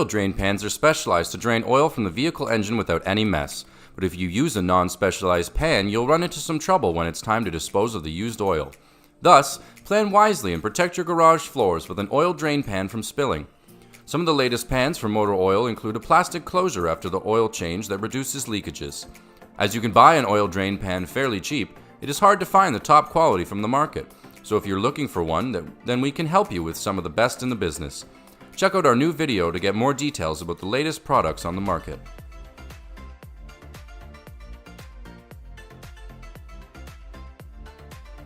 Oil drain pans are specialized to drain oil from the vehicle engine without any mess. But if you use a non-specialized pan, you'll run into some trouble when it's time to dispose of the used oil. Thus, plan wisely and protect your garage floors with an oil drain pan from spilling. Some of the latest pans for motor oil include a plastic closure after the oil change that reduces leakages. As you can buy an oil drain pan fairly cheap, it is hard to find the top quality from the market. So if you're looking for one, then we can help you with some of the best in the business. Check out our new video to get more details about the latest products on the market.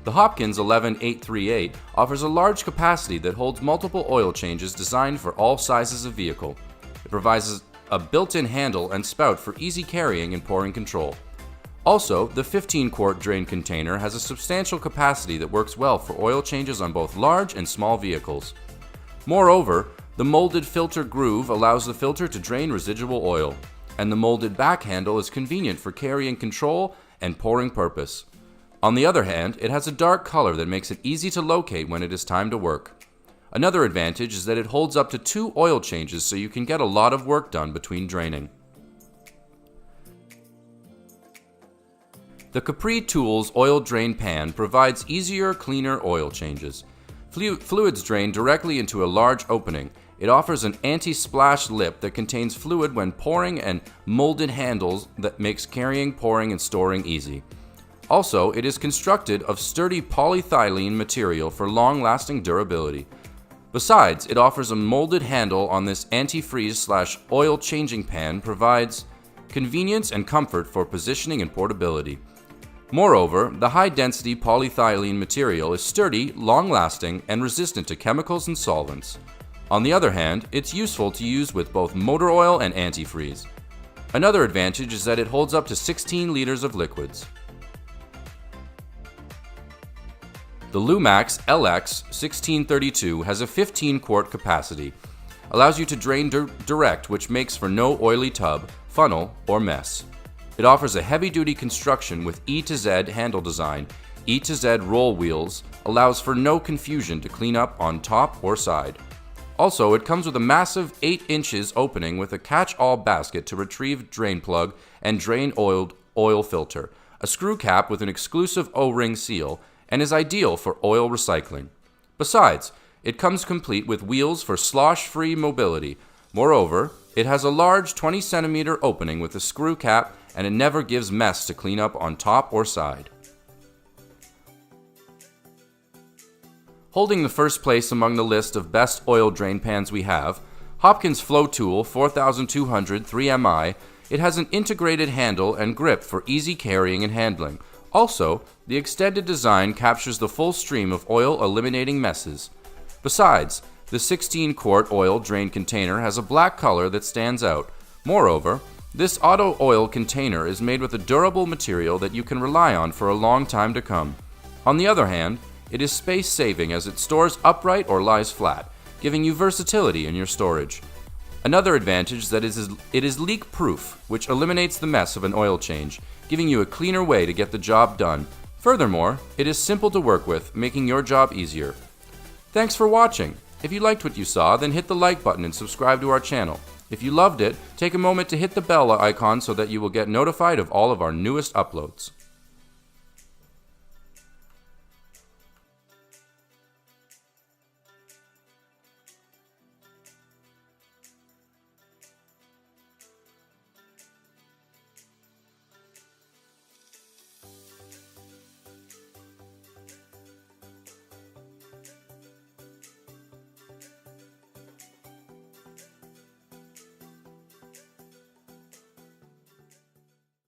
The Hopkins 11838 offers a large capacity that holds multiple oil changes designed for all sizes of vehicle. It provides a built-in handle and spout for easy carrying and pouring control. Also, the 15-quart drain container has a substantial capacity that works well for oil changes on both large and small vehicles. Moreover, the molded filter groove allows the filter to drain residual oil, and the molded back handle is convenient for carrying control and pouring purpose. On the other hand, it has a dark color that makes it easy to locate when it is time to work. Another advantage is that it holds up to 2 oil changes, so you can get a lot of work done between draining. The Capri Tools Oil Drain Pan provides easier, cleaner oil changes. Fluids drain directly into a large opening. It offers an anti-splash lip that contains fluid when pouring and molded handles that makes carrying, pouring, and storing easy. Also, it is constructed of sturdy polyethylene material for long-lasting durability. Besides, it offers a molded handle on this antifreeze/oil changing pan provides convenience and comfort for positioning and portability. Moreover, the high-density polyethylene material is sturdy, long-lasting, and resistant to chemicals and solvents. On the other hand, it's useful to use with both motor oil and antifreeze. Another advantage is that it holds up to 16 liters of liquids. The Lumax LX 1632 has a 15-quart capacity, allows you to drain direct, which makes for no oily tub, funnel, or mess. It offers a heavy-duty construction with E to Z handle design. E to Z roll wheels allows for no confusion to clean up on top or side. Also, it comes with a massive 8 inches opening with a catch-all basket to retrieve drain plug and drain oil filter, a screw cap with an exclusive O-ring seal, and is ideal for oil recycling. Besides, it comes complete with wheels for slosh-free mobility. Moreover, it has a large 20-centimeter opening with a screw cap, and it never gives mess to clean up on top or side. Holding the first place among the list of best oil drain pans we have, Hopkins Flow Tool 4200 3MI. It has an integrated handle and grip for easy carrying and handling. Also, the extended design captures the full stream of oil, eliminating messes. Besides, the 16-quart oil drain container has a black color that stands out. Moreover, this auto oil container is made with a durable material that you can rely on for a long time to come. On the other hand, it is space-saving as it stores upright or lies flat, giving you versatility in your storage. Another advantage is that it is leak-proof, which eliminates the mess of an oil change, giving you a cleaner way to get the job done. Furthermore, it is simple to work with, making your job easier. Thanks for watching. If you liked what you saw, then hit the like button and subscribe to our channel. If you loved it, take a moment to hit the bell icon so that you will get notified of all of our newest uploads.